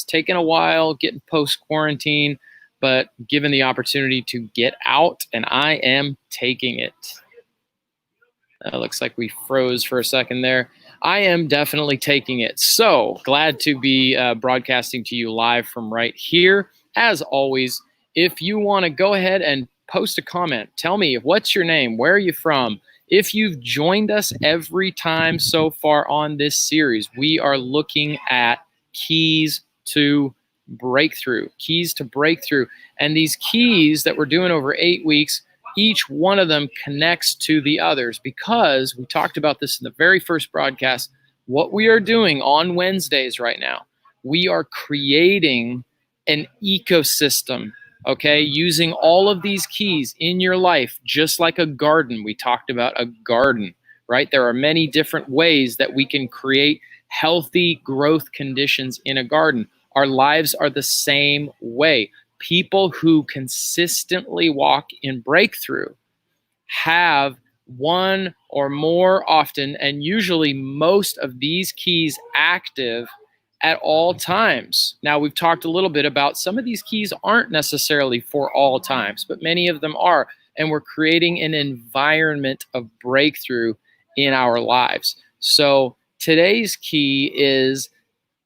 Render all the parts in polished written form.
It's taken a while getting post-quarantine, but given the opportunity to get out, and I am taking it. Looks like we froze for a second there. I am definitely taking it. So glad to be broadcasting to you live from right here. As always, if you want to go ahead and post a comment, tell me what's your name, where are you from? If you've joined us every time so far on this series, we are looking at keys to breakthrough, keys to breakthrough. And these keys that we're doing over 8 weeks, each one of them connects to the others, because we talked about this in the very first broadcast. What we are doing on Wednesdays right now, we are creating an ecosystem, okay, using all of these keys in your life, just like a garden. We talked about a garden, right? There are many different ways that we can create healthy growth conditions in a garden. Our lives are the same way. People who consistently walk in breakthrough have one or more often, and usually most of these keys active at all times. Now, we've talked a little bit about some of these keys aren't necessarily for all times, but many of them are. And we're creating an environment of breakthrough in our lives. So today's key is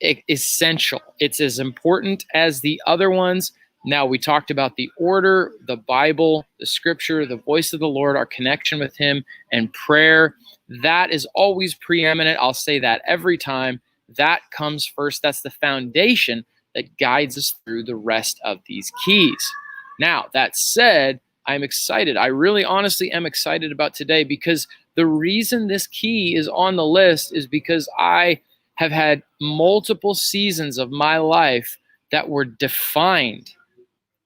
essential. It's as important as the other ones. Now, we talked about the order, the Bible, the scripture, the voice of the Lord, our connection with him, and prayer. That is always preeminent. I'll say that every time. That comes first. That's the foundation that guides us through the rest of these keys. Now, that said, I'm excited. I really honestly am excited about today, because the reason this key is on the list is because I have had multiple seasons of my life that were defined.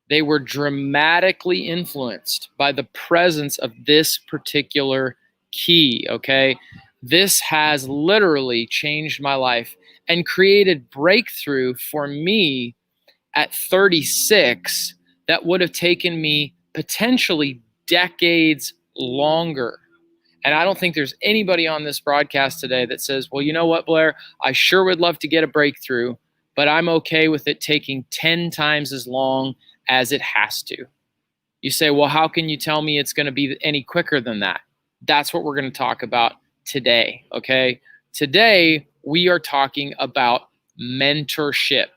They were dramatically influenced by the presence of this particular key, okay? This has literally changed my life and created breakthrough for me at 36 that would have taken me potentially decades longer. And I don't think there's anybody on this broadcast today that says, well, you know what, Blair, I sure would love to get a breakthrough, but I'm okay with it taking 10 times as long as it has to. You say, well, how can you tell me it's going to be any quicker than that? That's what we're going to talk about today, okay? Today, we are talking about mentorship,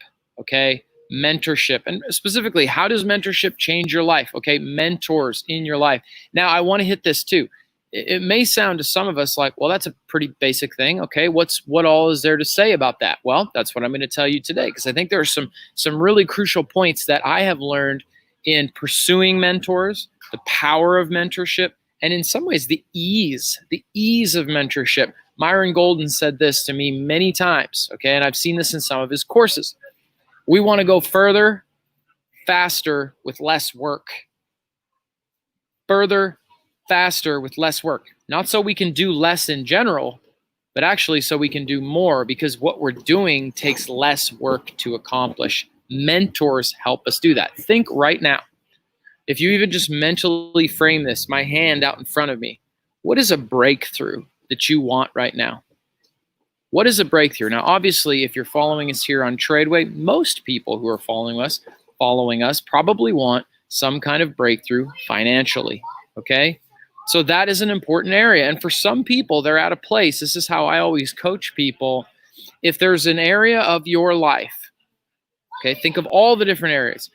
okay? Mentorship. And specifically, how does mentorship change your life, okay? Mentors in your life. Now, I want to hit this too. It may sound to some of us like, well, that's a pretty basic thing, okay? What all is there to say about that? Well, that's what I'm going to tell you today, because I think there are some really crucial points that I have learned in pursuing mentors, the power of mentorship, and in some ways, the ease of mentorship. Myron Golden said this to me many times, okay? And I've seen this in some of his courses. We want to go further, faster, with less work. Further, faster, with less work. Not so we can do less in general, but actually so we can do more, because what we're doing takes less work to accomplish. Mentors help us do that. Think right now. If you even just mentally frame this, my hand out in front of me, what is a breakthrough that you want right now? What is a breakthrough? Now, obviously, if you're following us here on Tradeway, most people who are following us probably want some kind of breakthrough financially, okay? So that is an important area. And for some people, they're at a place. This is how I always coach people. If there's an area of your life, okay, think of all the different areas.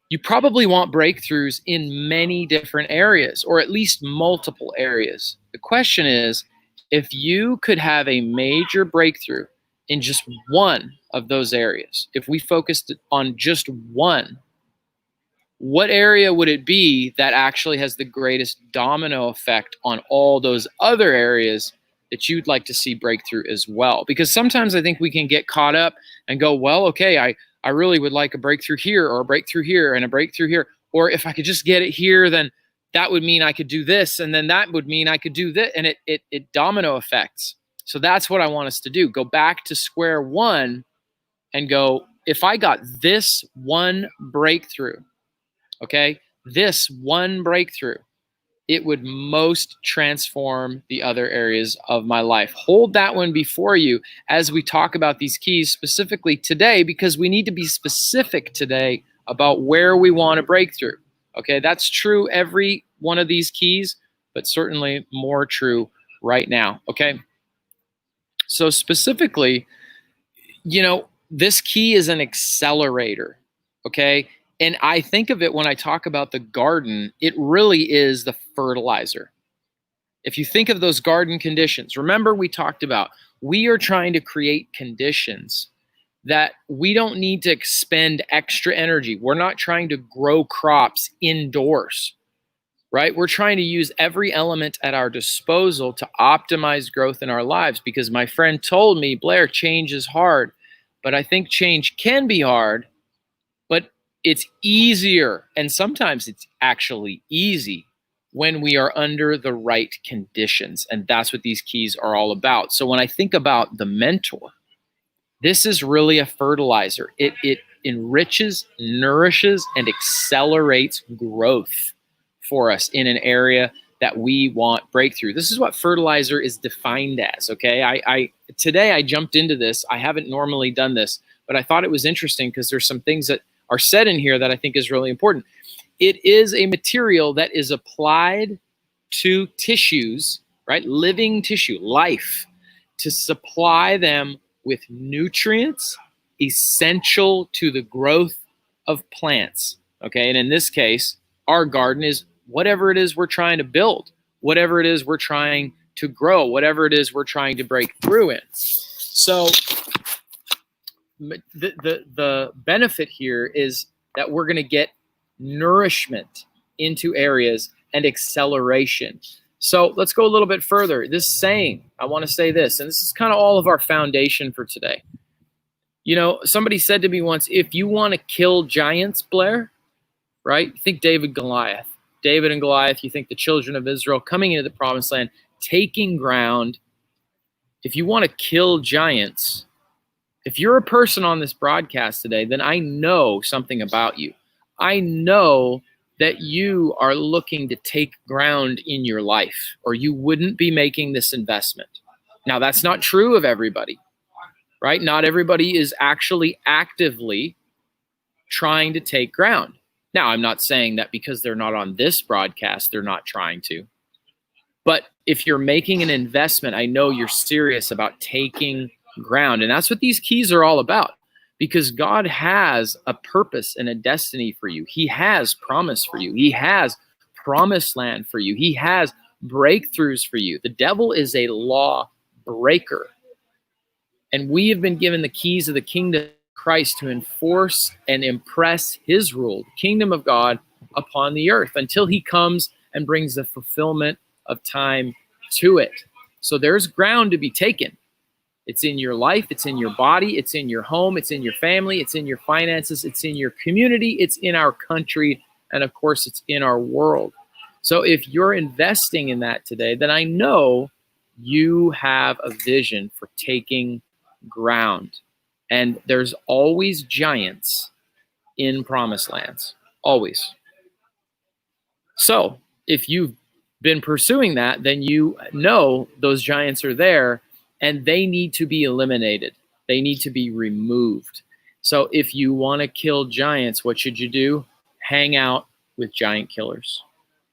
You probably want breakthroughs in many different areas, or at least multiple areas. The question is, if you could have a major breakthrough in just one of those areas, if we focused on just one, what area would it be that actually has the greatest domino effect on all those other areas that you'd like to see breakthrough as well? Because sometimes I think we can get caught up and go, well, okay, I really would like a breakthrough here, or a breakthrough here, and a breakthrough here. Or if I could just get it here, then that would mean I could do this, and then that would mean I could do this, and it domino effects. So that's what I want us to do. Go back to square one and go, if I got this one breakthrough, okay, this one breakthrough, it would most transform the other areas of my life. Hold that one before you as we talk about these keys specifically today, because we need to be specific today about where we want to break through. Okay, that's true every one of these keys, but certainly more true right now. Okay, so specifically, this key is an accelerator. Okay, and I think of it when I talk about the garden, it really is the fertilizer. If you think of those garden conditions, remember we talked about we are trying to create conditions that we don't need to expend extra energy. We're not trying to grow crops indoors, right? We're trying to use every element at our disposal to optimize growth in our lives, because my friend told me, Blair, change is hard, but I think change can be hard, but it's easier. And sometimes it's actually easy when we are under the right conditions. And that's what these keys are all about. So when I think about the mentor, this is really a fertilizer. It enriches, nourishes, and accelerates growth for us in an area that we want breakthrough. This is what fertilizer is defined as, okay? Today I jumped into this. I haven't normally done this, but I thought it was interesting because there's some things that are said in here that I think is really important. It is a material that is applied to tissues, right? Living tissue, life, to supply them with nutrients essential to the growth of plants, okay? And in this case, our garden is whatever it is we're trying to build, whatever it is we're trying to grow, whatever it is we're trying to break through in. So the benefit here is that we're going to get nourishment into areas and acceleration. So let's go a little bit further. This saying, I want to say this, and this is kind of all of our foundation for today. Somebody said to me once, if you want to kill giants, Blair, right? Think David and Goliath, you think the children of Israel coming into the promised land, taking ground. If you want to kill giants, if you're a person on this broadcast today, then I know something about you. I know that you are looking to take ground in your life, or you wouldn't be making this investment. Now, that's not true of everybody, right? Not everybody is actually actively trying to take ground. Now, I'm not saying that because they're not on this broadcast, they're not trying to. But if you're making an investment, I know you're serious about taking ground. And that's what these keys are all about, because God has a purpose and a destiny for you. He has promise for you. He has promised land for you. He has breakthroughs for you. The devil is a law breaker. And we have been given the keys of the kingdom of Christ to enforce and impress his rule, the kingdom of God, upon the earth until he comes and brings the fulfillment of time to it. So there's ground to be taken. It's in your life, it's in your body, it's in your home, it's in your family, it's in your finances, it's in your community, it's in our country, and of course, it's in our world. So if you're investing in that today, then I know you have a vision for taking ground. And there's always giants in promised lands, always. So if you've been pursuing that, then you know those giants are there, and they need to be eliminated. They need to be removed. So if you want to kill giants, what should you do? Hang out with giant killers.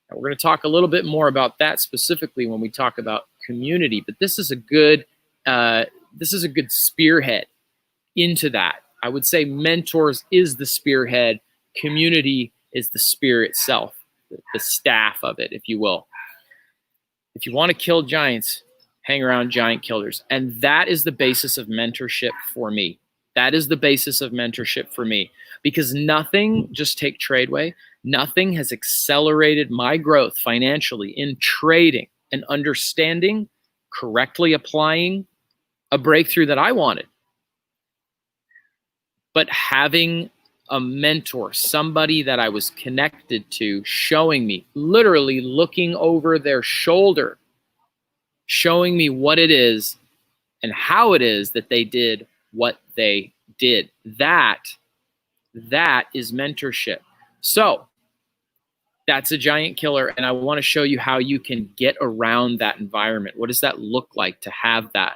Now, we're going to talk a little bit more about that specifically when we talk about community, but this is a good spearhead into that. I would say mentors is the spearhead. Community is the spear itself, the staff of it, if you will. If you want to kill giants, hang around giant killers. And that is the basis of mentorship for me. That is the basis of mentorship for me. Because nothing, just take Tradeway, nothing has accelerated my growth financially in trading and understanding, correctly applying a breakthrough that I wanted. But having a mentor, somebody that I was connected to, showing me, literally looking over their shoulder, showing me what it is and how it is that they did what they did. That is mentorship. So That's a giant killer. And I want to show you how you can get around that environment. What does that look like to have that?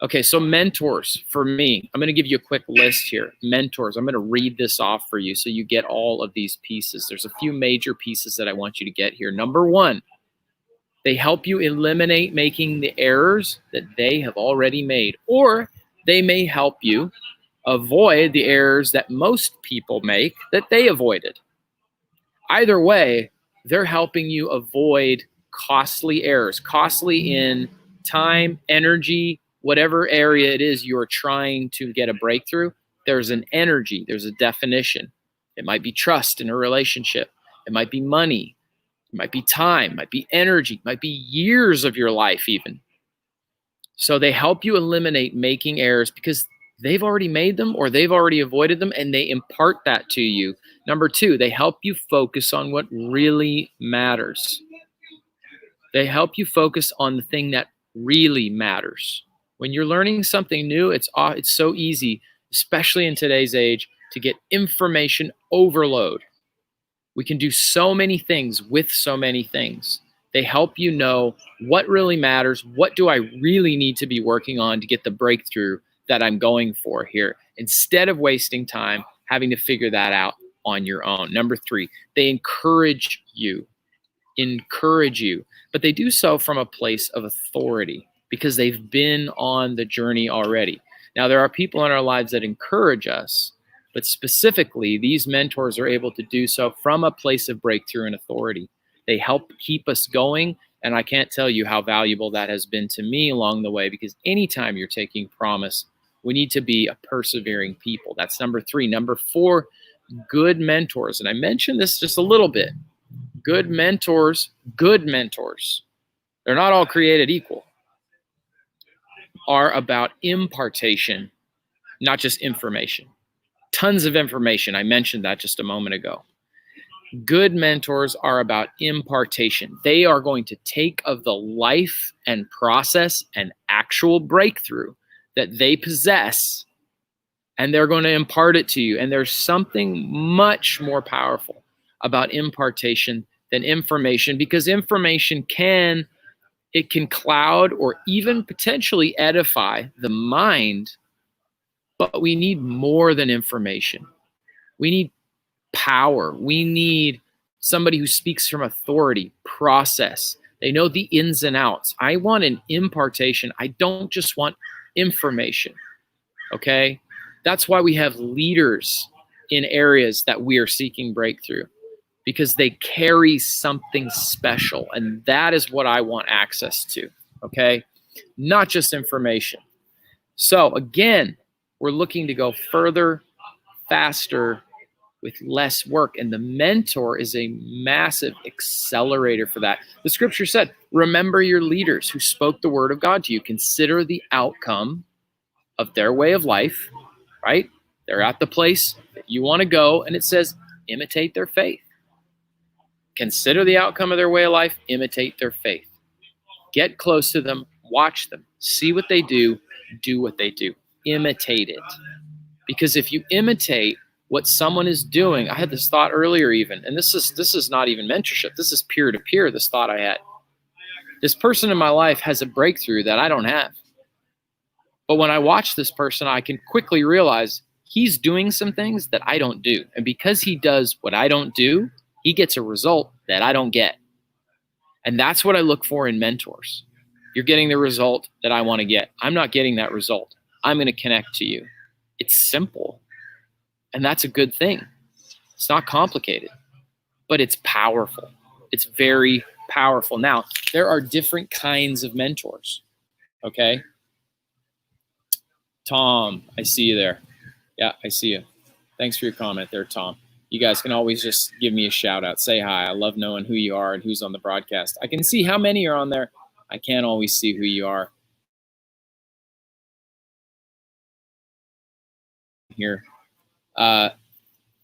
Okay, so mentors for me, I'm going to give you a quick list here. Mentors, I'm going to read this off for you so you get all of these pieces. There's a few major pieces that I want you to get here. Number one, they help you eliminate making the errors that they have already made, or they may help you avoid the errors that most people make that they avoided. Either way, they're helping you avoid costly errors, costly in time, energy, whatever area it is you're trying to get a breakthrough. There's an energy, there's a definition. It might be trust in a relationship. It might be money. It might be time, it might be energy, it might be years of your life even. So they help you eliminate making errors because they've already made them or they've already avoided them, and they impart that to you. Number two, they help you focus on what really matters. They help you focus on the thing that really matters. When you're learning something new, it's so easy, especially in today's age, to get information overload. We can do so many things with so many things. They help you know what really matters. What do I really need to be working on to get the breakthrough that I'm going for here, instead of wasting time having to figure that out on your own. Number three, they encourage you, but they do so from a place of authority because they've been on the journey already. Now, there are people in our lives that encourage us, but specifically, these mentors are able to do so from a place of breakthrough and authority. They help keep us going, and I can't tell you how valuable that has been to me along the way, because anytime you're taking promise, we need to be a persevering people. That's number three. Number four, good mentors. And I mentioned this just a little bit. Good mentors, they're not all created equal, are about impartation, not just information. Tons of information. I mentioned that just a moment ago. Good mentors are about impartation. They are going to take of the life and process and actual breakthrough that they possess, and they're going to impart it to you. And there's something much more powerful about impartation than information, because information can cloud or even potentially edify the mind, but we need more than information. We need power. We need somebody who speaks from authority, process. They know the ins and outs. I want an impartation. I don't just want information. Okay? That's why we have leaders in areas that we are seeking breakthrough, because they carry something special. And that is what I want access to. Okay? Not just information. So again, we're looking to go further, faster, with less work. And the mentor is a massive accelerator for that. The scripture said, remember your leaders who spoke the word of God to you. Consider the outcome of their way of life, right? They're at the place that you want to go. And it says, imitate their faith. Consider the outcome of their way of life, imitate their faith. Get close to them, watch them, see what they do what they do. Imitate it. Because if you imitate what someone is doing, I had this thought earlier even, and this is not even mentorship, this is peer-to-peer, this thought I had. This person in my life has a breakthrough that I don't have. But when I watch this person, I can quickly realize he's doing some things that I don't do. And because he does what I don't do, he gets a result that I don't get. And that's what I look for in mentors. You're getting the result that I want to get. I'm not getting that result. I'm going to connect to you. It's simple. And that's a good thing. It's not complicated, but it's powerful. It's very powerful. Now, there are different kinds of mentors. Okay? Tom, I see you there. Yeah, I see you. Thanks for your comment there, Tom. You guys can always just give me a shout out. Say hi. I love knowing who you are and who's on the broadcast. I can see how many are on there. I can't always see who you are here.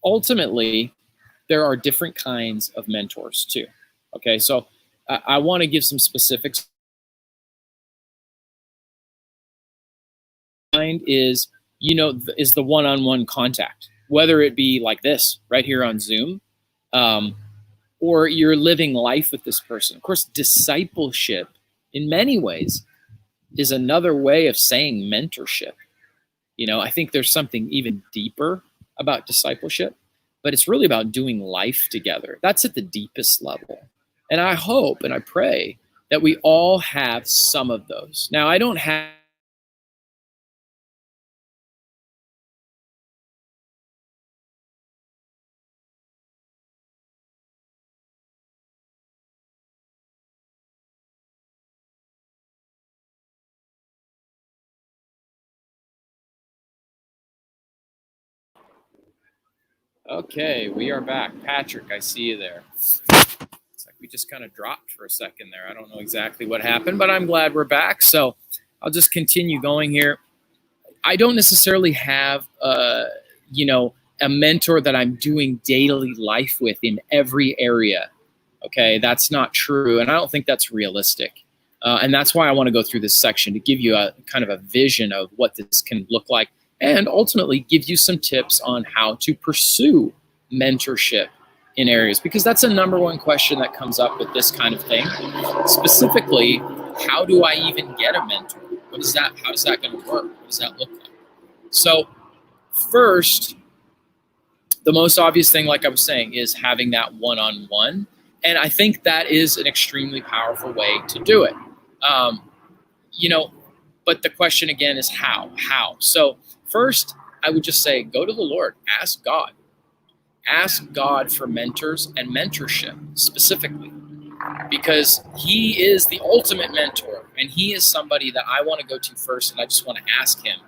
Ultimately, there are different kinds of mentors too. Okay, so I want to give some specifics. Is the one-on-one contact, whether it be like this right here on Zoom, or you're living life with this person. Of course, discipleship in many ways is another way of saying mentorship. I think there's something even deeper about discipleship, but it's really about doing life together. That's at the deepest level. And I hope and I pray that we all have some of those. Now, I don't have Okay, we are back. Patrick, I see you there. It's like we just kind of dropped for a second there. I don't know exactly what happened, but I'm glad we're back. So I'll just continue going here. I don't necessarily have, a mentor that I'm doing daily life with in every area. Okay, that's not true, and I don't think that's realistic. And that's why I want to go through this section to give you a kind of a vision of what this can look like, and ultimately give you some tips on how to pursue mentorship in areas, because that's a number one question that comes up with this kind of thing. Specifically, how do I even get a mentor? What is that? How is that going to work? What does that look like? So first, the most obvious thing, like I was saying, is having that one-on-one. And I think that is an extremely powerful way to do it. But the question again is how? How? So first, I would just say, go to the Lord, ask God. Ask God for mentors and mentorship specifically, because He is the ultimate mentor, and He is somebody that I want to go to first, and I just want to ask Him,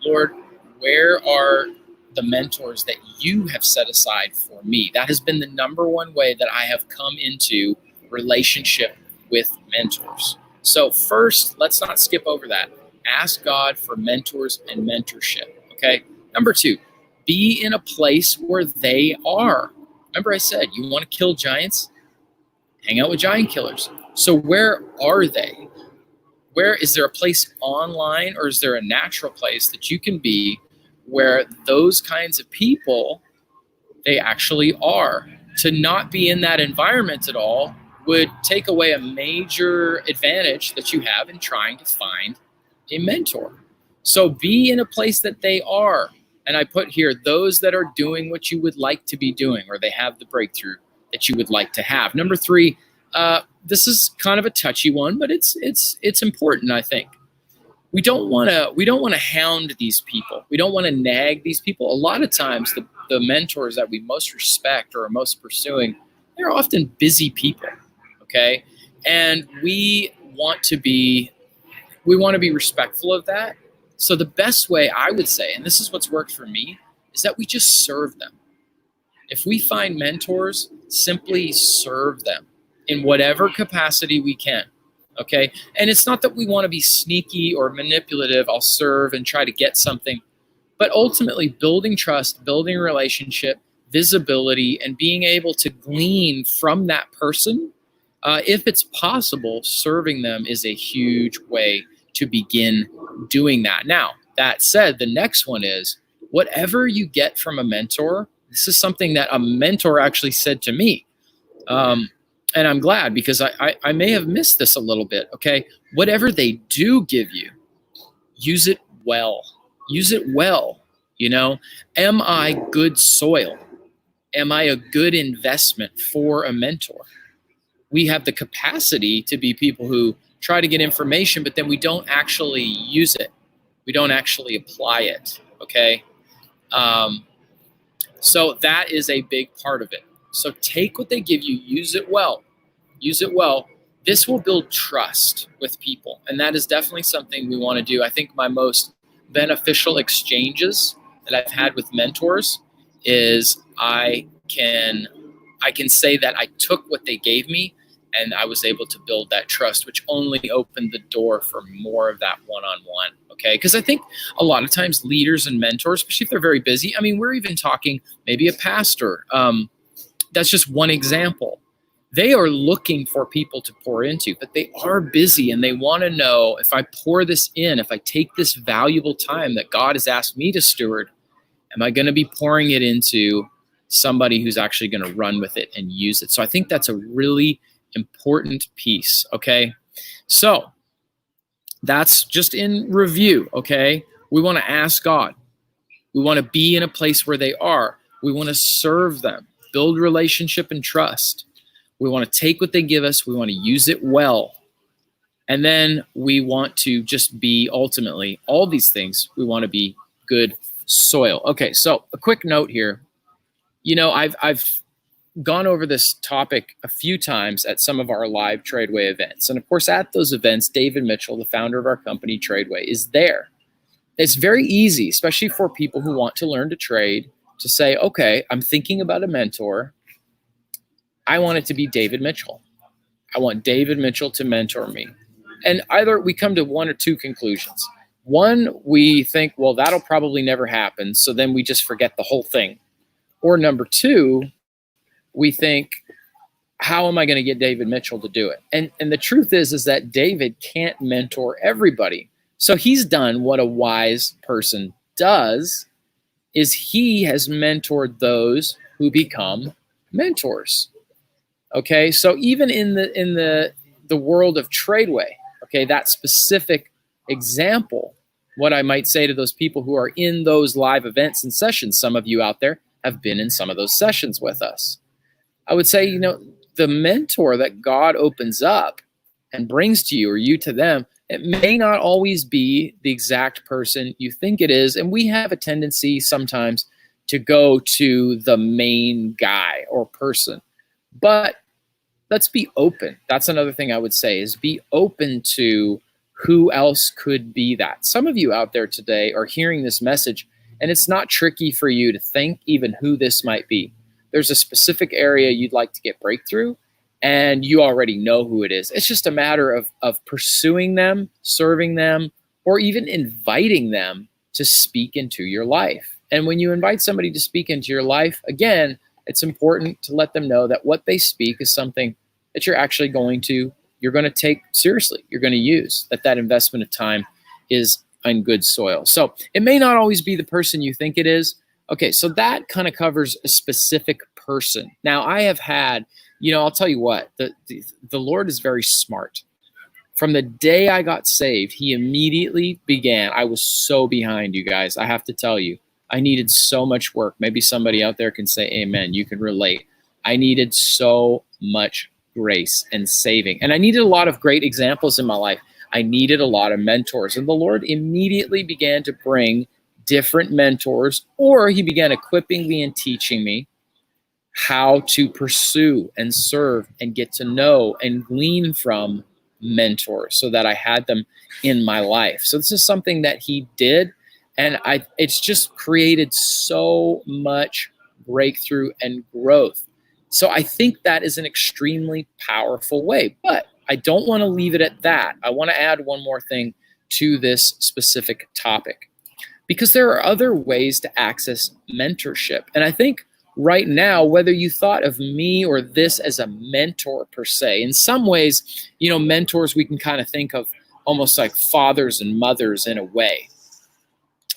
Lord, where are the mentors that you have set aside for me? That has been the number one way that I have come into relationship with mentors. So first, let's not skip over that. Ask God for mentors and mentorship, okay? Number two, be in a place where they are. Remember I said, you want to kill giants? Hang out with giant killers. So where are they? Where is there a place online, or is there a natural place that you can be where those kinds of people, they actually are? To not be in that environment at all would take away a major advantage that you have in trying to find a mentor. So be in a place that they are. And I put here those that are doing what you would like to be doing, or they have the breakthrough that you would like to have. Number three, this is kind of a touchy one, but it's important, I think. We don't want to hound these people. We don't want to nag these people. A lot of times, the mentors that we most respect or are most pursuing, they're often busy people. Okay, and we want to be respectful of that. So the best way, I would say, and this is what's worked for me, is that we just serve them. If we find mentors, simply serve them in whatever capacity we can. Okay. And it's not that we want to be sneaky or manipulative. I'll serve and try to get something, but ultimately building trust, building a relationship, visibility, and being able to glean from that person. If it's possible, serving them is a huge way to begin doing that. Now, that said, the next one is whatever you get from a mentor. This is something that a mentor actually said to me. And I'm glad, because I may have missed this a little bit, okay? Whatever they do give you, use it well. Use it well, Am I good soil? Am I a good investment for a mentor? We have the capacity to be people who try to get information, but then we don't actually use it. We don't actually apply it, okay? So that is a big part of it. So take what they give you, use it well. Use it well. This will build trust with people, and that is definitely something we want to do. I think my most beneficial exchanges that I've had with mentors is I can say that I took what they gave me and I was able to build that trust, which only opened the door for more of that one-on-one, okay? Because I think a lot of times leaders and mentors, especially if they're very busy, we're even talking maybe a pastor. That's just one example. They are looking for people to pour into, but they are busy and they want to know, if I pour this in, if I take this valuable time that God has asked me to steward, am I going to be pouring it into somebody who's actually going to run with it and use it. So I think that's a really important piece. Okay. So that's just in review. Okay. We want to ask God. We want to be in a place where they are. We want to serve them, build relationship and trust. We want to take what they give us. We want to use it well. And then we want to just be ultimately all these things. We want to be good soil. Okay, so a quick note here. You know, I've gone over this topic a few times at some of our live Tradeway events. And of course, at those events, David Mitchell, the founder of our company, Tradeway, is there. It's very easy, especially for people who want to learn to trade, to say, okay, I'm thinking about a mentor. I want it to be David Mitchell. I want David Mitchell to mentor me. And either we come to one or two conclusions. One, we think, well, that'll probably never happen. So then we just forget the whole thing. Or number two, we think, how am I going to get David Mitchell to do it? And the truth is that David can't mentor everybody. So he's done what a wise person does, is he has mentored those who become mentors. Okay, so even in the world of Tradeway, okay, that specific example, what I might say to those people who are in those live events and sessions, some of you out there have been in some of those sessions with us. I would say, you know, the mentor that God opens up and brings to you, or you to them, it may not always be the exact person you think it is. And we have a tendency sometimes to go to the main guy or person. But let's be open. That's another thing I would say, is be open to who else could be that. Some of you out there today are hearing this message, and it's not tricky for you to think even who this might be. There's a specific area you'd like to get breakthrough, and you already know who it is. It's just a matter of pursuing them, serving them, or even inviting them to speak into your life. And when you invite somebody to speak into your life, again, it's important to let them know that what they speak is something that you're actually going to take seriously, you're going to use, that investment of time is in good soil. So it may not always be the person you think it is. Okay, so that kind of covers a specific person. Now, I have had, you know, I'll tell you what, the Lord is very smart. From the day I got saved, he immediately began. I was so behind, you guys. I have to tell you, I needed so much work. Maybe somebody out there can say amen. You can relate. I needed so much grace and saving. And I needed a lot of great examples in my life. I needed a lot of mentors. And the Lord immediately began to bring different mentors, or he began equipping me and teaching me how to pursue and serve and get to know and glean from mentors so that I had them in my life. So this is something that he did. And it's just created so much breakthrough and growth. So I think that is an extremely powerful way. But I don't want to leave it at that. I want to add one more thing to this specific topic, because there are other ways to access mentorship. And I think right now, whether you thought of me or this as a mentor per se, in some ways, you know, mentors we can kind of think of almost like fathers and mothers in a way,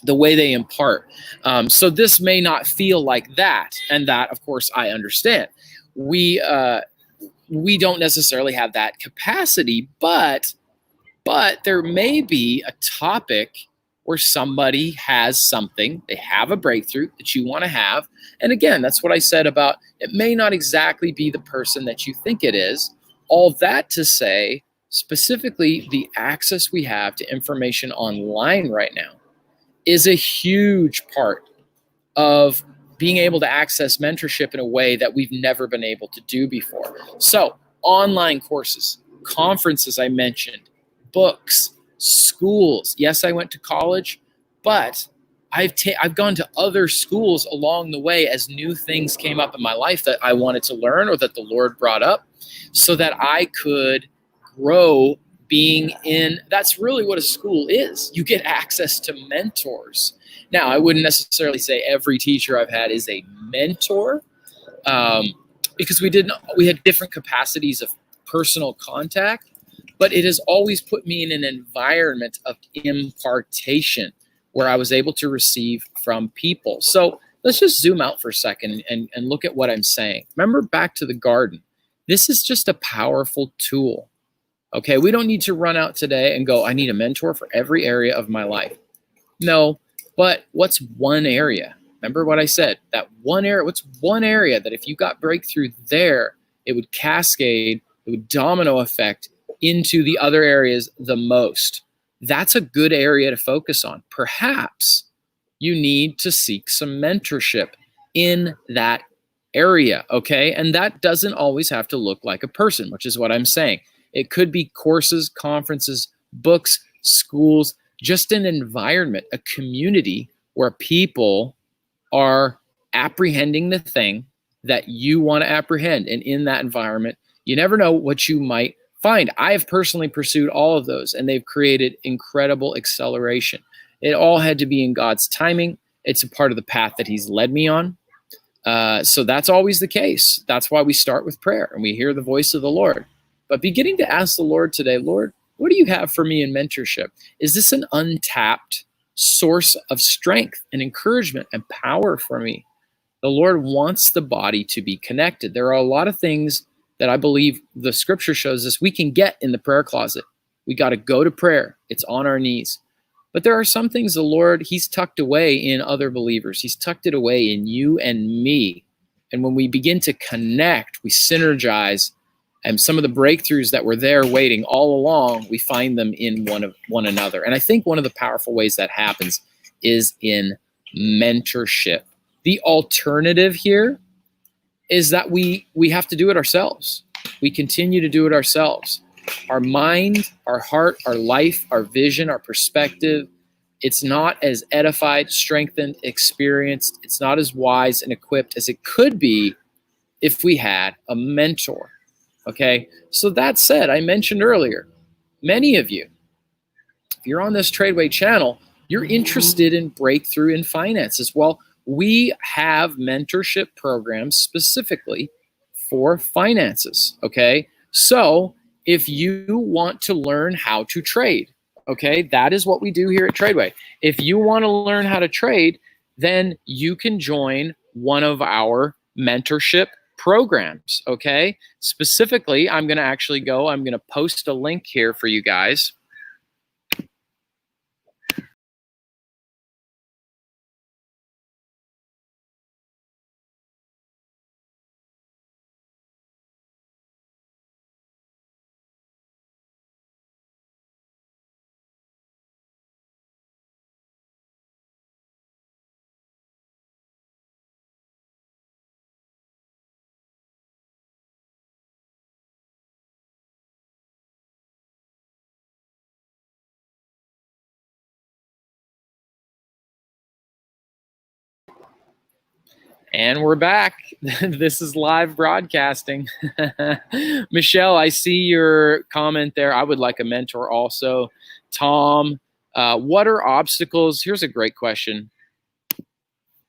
the way they impart. So this may not feel like that. And that, of course, I understand. We don't necessarily have that capacity, but there may be a topic where somebody has something, they have a breakthrough that you want to have. And again, that's what I said about it may not exactly be the person that you think it is. All that to say, specifically, the access we have to information online right now is a huge part of being able to access mentorship in a way that we've never been able to do before. So online courses, conferences I mentioned, books, schools. Yes, I went to college, but I've gone to other schools along the way as new things came up in my life that I wanted to learn or that the Lord brought up so that I could grow being in. That's really what a school is. You get access to mentors. Now, I wouldn't necessarily say every teacher I've had is a mentor because we had different capacities of personal contact, but it has always put me in an environment of impartation where I was able to receive from people. So let's just zoom out for a second and look at what I'm saying. Remember back to the garden. This is just a powerful tool. Okay, we don't need to run out today and go, I need a mentor for every area of my life. No, but what's one area? Remember what I said, that one area, what's one area that if you got breakthrough there, it would cascade, it would domino effect into the other areas the most. That's a good area to focus on. Perhaps you need to seek some mentorship in that area, okay? And that doesn't always have to look like a person, which is what I'm saying. It could be courses, conferences, books, schools, just an environment, a community where people are apprehending the thing that you want to apprehend. And in that environment, you never know what you might find. I have personally pursued all of those, and they've created incredible acceleration. It all had to be in God's timing. It's a part of the path that he's led me on. So that's always the case. That's why we start with prayer and we hear the voice of the Lord. But beginning to ask the Lord today, Lord, what do you have for me in mentorship? Is this an untapped source of strength and encouragement and power for me? The Lord wants the body to be connected. There are a lot of things that I believe the scripture shows us we can get in the prayer closet. We got to go to prayer. It's on our knees. But there are some things the Lord, he's tucked away in other believers. He's tucked it away in you and me. And when we begin to connect, we synergize. And some of the breakthroughs that were there waiting all along, we find them in one another. And I think one of the powerful ways that happens is in mentorship. The alternative here is that we have to do it ourselves. We continue to do it ourselves. Our mind, our heart, our life, our vision, our perspective, it's not as edified, strengthened, experienced. It's not as wise and equipped as it could be if we had a mentor. Okay, so that said, I mentioned earlier, many of you, if you're on this Tradeway channel, you're interested in breakthrough in finances. Well, we have mentorship programs specifically for finances, okay? So if you want to learn how to trade, okay, that is what we do here at Tradeway. If you want to learn how to trade, then you can join one of our mentorship programs, okay? Specifically, I'm going to post a link here for you guys. And we're back. This is live broadcasting. Michelle, I see your comment there. I would like a mentor also. Tom, what are obstacles? Here's a great question.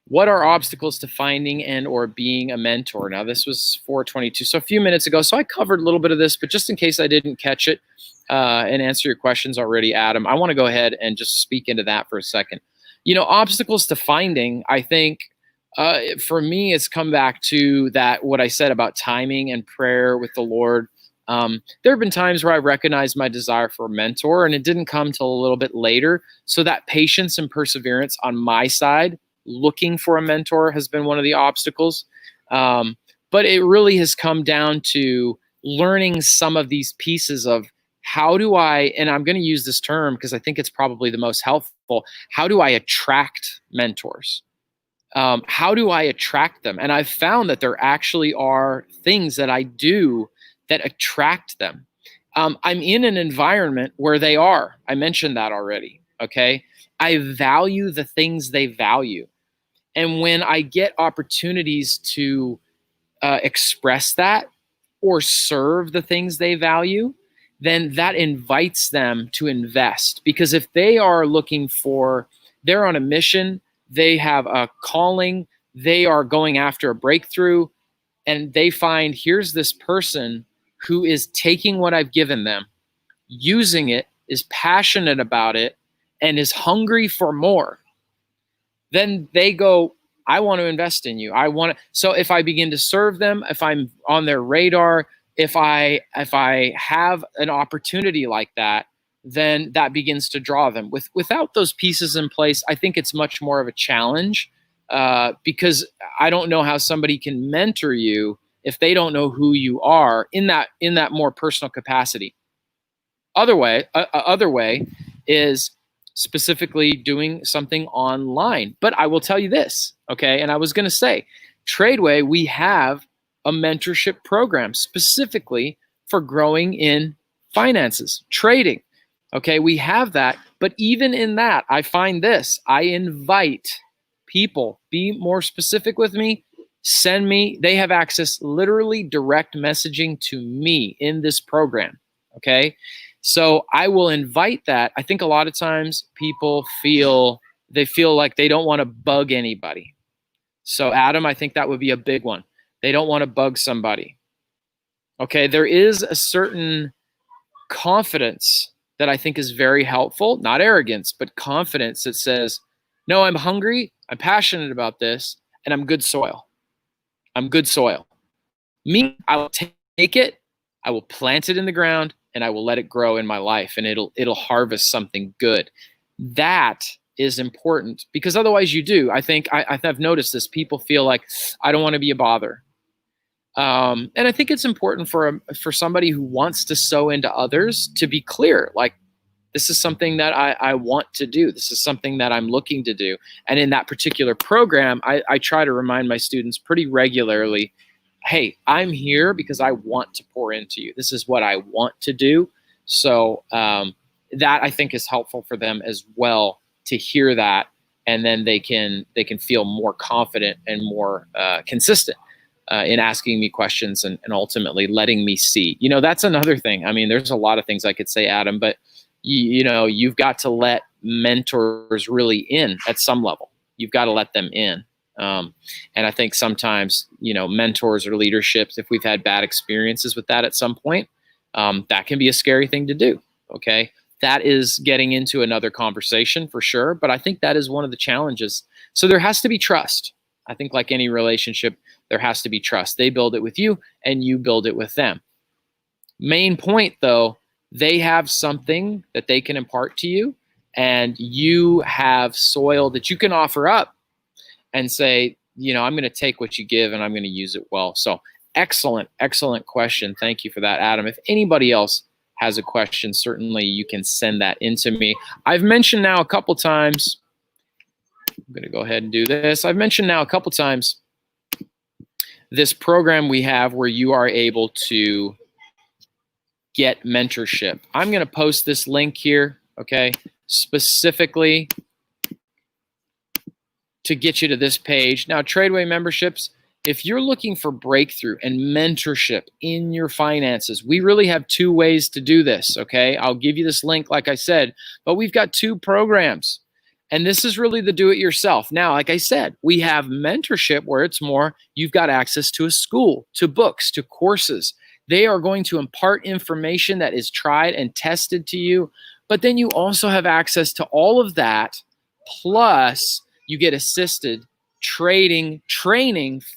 What are obstacles to finding and or being a mentor? Now, this was 4:22, so a few minutes ago. So I covered a little bit of this, but just in case I didn't catch it and answer your questions already, Adam, I want to go ahead and just speak into that for a second. You know, obstacles to finding, I think, for me, it's come back to that, what I said about timing and prayer with the Lord. There have been times where I recognized my desire for a mentor and it didn't come till a little bit later. So that patience and perseverance on my side, looking for a mentor, has been one of the obstacles. But it really has come down to learning some of these pieces of how do I, and I'm going to use this term because I think it's probably the most helpful, how do I attract mentors? How do I attract them? And I've found that there actually are things that I do that attract them. I'm in an environment where they are. I mentioned that already, okay? I value the things they value. And when I get opportunities to express that or serve the things they value, then that invites them to invest. Because if they are looking for, they're on a mission, they have a calling, they are going after a breakthrough, and they find here's this person who is taking what I've given them, using it, is passionate about it, and is hungry for more. Then they go, I want to invest in you. So if I begin to serve them, if I'm on their radar, if I have an opportunity like that, then that begins to draw them. Without those pieces in place, I think it's much more of a challenge, because I don't know how somebody can mentor you if they don't know who you are in that more personal capacity. Other way is specifically doing something online. But I will tell you this, okay? And I was going to say, Tradeway, we have a mentorship program specifically for growing in finances, trading. Okay, we have that. But even in that, I find this, I invite people, be more specific with me, send me, they have access, literally direct messaging to me in this program. Okay. So I will invite that. I think a lot of times people feel like they don't want to bug anybody. So Adam, I think that would be a big one. They don't want to bug somebody. Okay. There is a certain confidence that I think is very helpful, not arrogance, but confidence that says, no, I'm hungry, I'm passionate about this, and I'm good soil. I'm good soil. Me, I will take it, I will plant it in the ground, and I will let it grow in my life, and it'll harvest something good. That is important, because otherwise you do. I think I've noticed this. People feel like, I don't want to be a bother. And I think it's important for somebody who wants to sow into others to be clear, like, this is something that I want to do. This is something that I'm looking to do. And in that particular program, I try to remind my students pretty regularly, hey, I'm here because I want to pour into you. This is what I want to do. So that I think is helpful for them as well to hear that. And then they can feel more confident and more consistent in asking me questions and ultimately letting me see. That's another thing. I mean, there's a lot of things I could say, Adam, but you've got to let mentors really in at some level. You've got to let them in. And I think sometimes, mentors or leaderships, if we've had bad experiences with that at some point, that can be a scary thing to do. Okay. That is getting into another conversation for sure. But I think that is one of the challenges. So there has to be trust. I think like any relationship, there has to be trust. They build it with you and you build it with them. Main point though, they have something that they can impart to you, and you have soil that you can offer up and say, I'm going to take what you give and I'm going to use it well. So excellent question. Thank you for that, Adam. If anybody else has a question, certainly you can send that in to me. I've mentioned now a couple times, I'm going to go ahead and do this. I've mentioned now a couple times this program we have where you are able to get mentorship. I'm going to post this link here, okay, specifically to get you to this page. Now, Tradeway memberships, if you're looking for breakthrough and mentorship in your finances, we really have two ways to do this, okay? I'll give you this link, like I said, but we've got two programs. And this is really the do-it-yourself. Now, like I said, we have mentorship where it's more, you've got access to a school, to books, to courses. They are going to impart information that is tried and tested to you. But then you also have access to all of that. Plus, you get assisted training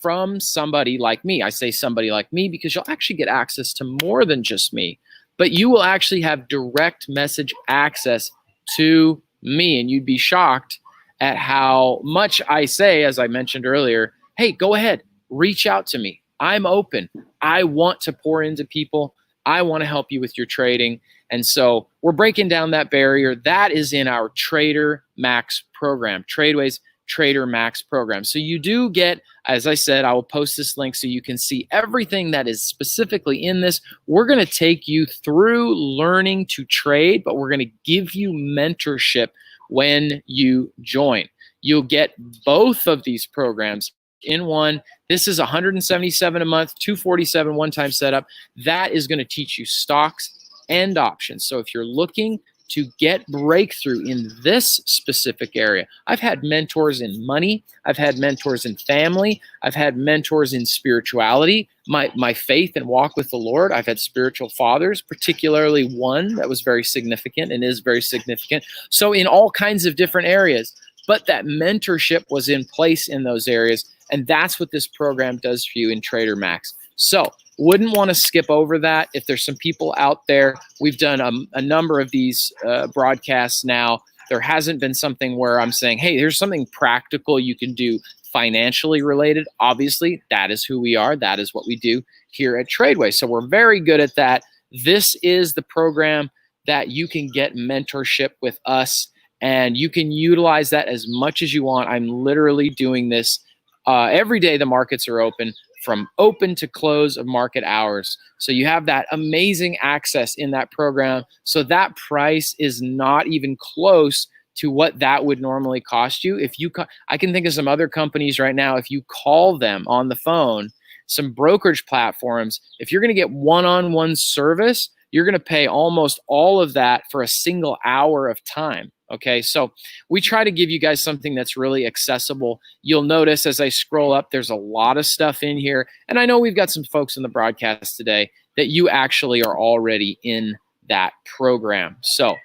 from somebody like me. I say somebody like me because you'll actually get access to more than just me. But you will actually have direct message access to me. And you'd be shocked at how much I say, as I mentioned earlier, hey, go ahead, reach out to me. I'm open. I want to pour into people. I want to help you with your trading. And so we're breaking down that barrier. That is in our Trader Max program, Tradeway's Trader Max program. So you do get, as I said, I will post this link so you can see everything that is specifically in this. We're going to take you through learning to trade, but we're going to give you mentorship when you join. You'll get both of these programs in one. This is $177 a month, $247 one-time setup. That is going to teach you stocks and options. So if you're looking to get breakthrough in this specific area, I've had mentors in money. I've had mentors in family. I've had mentors in spirituality, my faith and walk with the Lord. I've had spiritual fathers, particularly one that was very significant and is very significant. So in all kinds of different areas. but that mentorship was in place in those areas. And that's what this program does for you in Trader Max. So wouldn't want to skip over that. If there's some people out there, we've done a number of these broadcasts now. There hasn't been something where I'm saying, hey, here's something practical you can do financially related. Obviously, that is who we are. That is what we do here at Tradeway. So we're very good at that. This is the program that you can get mentorship with us, and you can utilize that as much as you want. I'm literally doing this every day the markets are open, from open to close of market hours. So you have that amazing access in that program. So that price is not even close to what that would normally cost you. If you, I can think of some other companies right now, if you call them on the phone, some brokerage platforms, if you're going to get one-on-one service, you're going to pay almost all of that for a single hour of time. Okay, so we try to give you guys something that's really accessible. You'll notice as I scroll up, there's a lot of stuff in here. And I know we've got some folks in the broadcast today that you actually are already in that program. So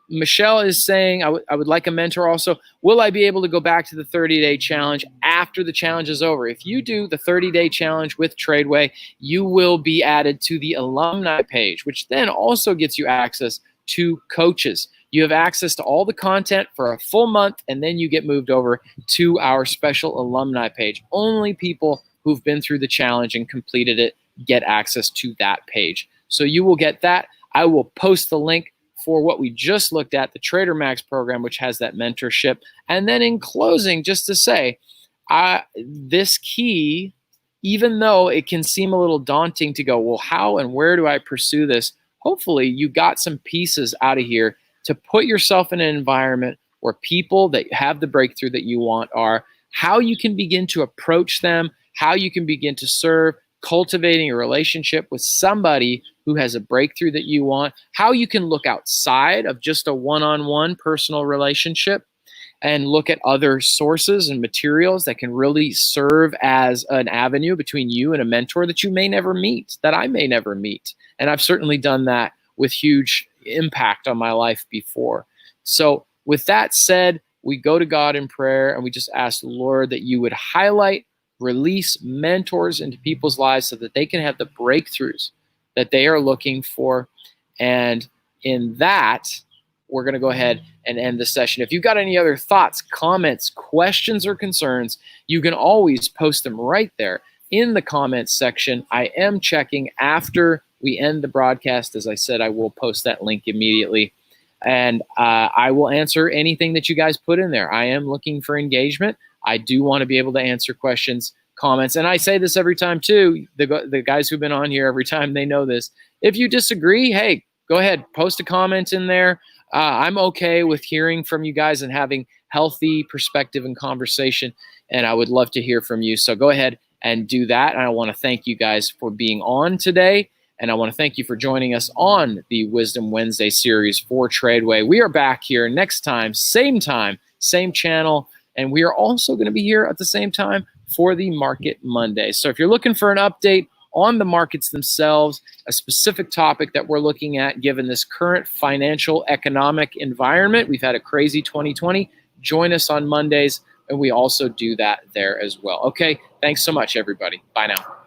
Michelle is saying, I would like a mentor also. Will I be able to go back to the 30-day challenge after the challenge is over? If you do the 30-day challenge with Tradeway, you will be added to the alumni page, which then also gets you access to coaches. You have access to all the content for a full month, and then you get moved over to our special alumni page. Only people who've been through the challenge and completed it get access to that page. So you will get that. I will post the link for what we just looked at, the Trader Max program, which has that mentorship. And then in closing, just to say, this key, even though it can seem a little daunting to go, well, how and where do I pursue this? Hopefully you got some pieces out of here to put yourself in an environment where people that have the breakthrough that you want are, how you can begin to approach them, how you can begin to serve, cultivating a relationship with somebody who has a breakthrough that you want, how you can look outside of just a one-on-one personal relationship and look at other sources and materials that can really serve as an avenue between you and a mentor that you may never meet, that I may never meet. And I've certainly done that with huge impact on my life before. So with that said, we go to God in prayer and we just ask the Lord that you would highlight, release mentors into people's lives so that they can have the breakthroughs that they are looking for. And in that, we're going to go ahead and end the session. If you've got any other thoughts, comments, questions, or concerns, you can always post them right there in the comments section. I am checking after we end the broadcast. As I said, I will post that link immediately. And I will answer anything that you guys put in there. I am looking for engagement. I do want to be able to answer questions, comments. And I say this every time too. The guys who've been on here every time, they know this. If you disagree, hey, go ahead, post a comment in there. I'm okay with hearing from you guys and having healthy perspective and conversation. And I would love to hear from you. So go ahead and do that. And I want to thank you guys for being on today. And I want to thank you for joining us on the Wisdom Wednesday series for Tradeway. We are back here next time, same channel. And we are also going to be here at the same time for the Market Monday. So if you're looking for an update on the markets themselves, a specific topic that we're looking at given this current financial economic environment, we've had a crazy 2020, join us on Mondays, and we also do that there as well. Okay, thanks so much, everybody. Bye now.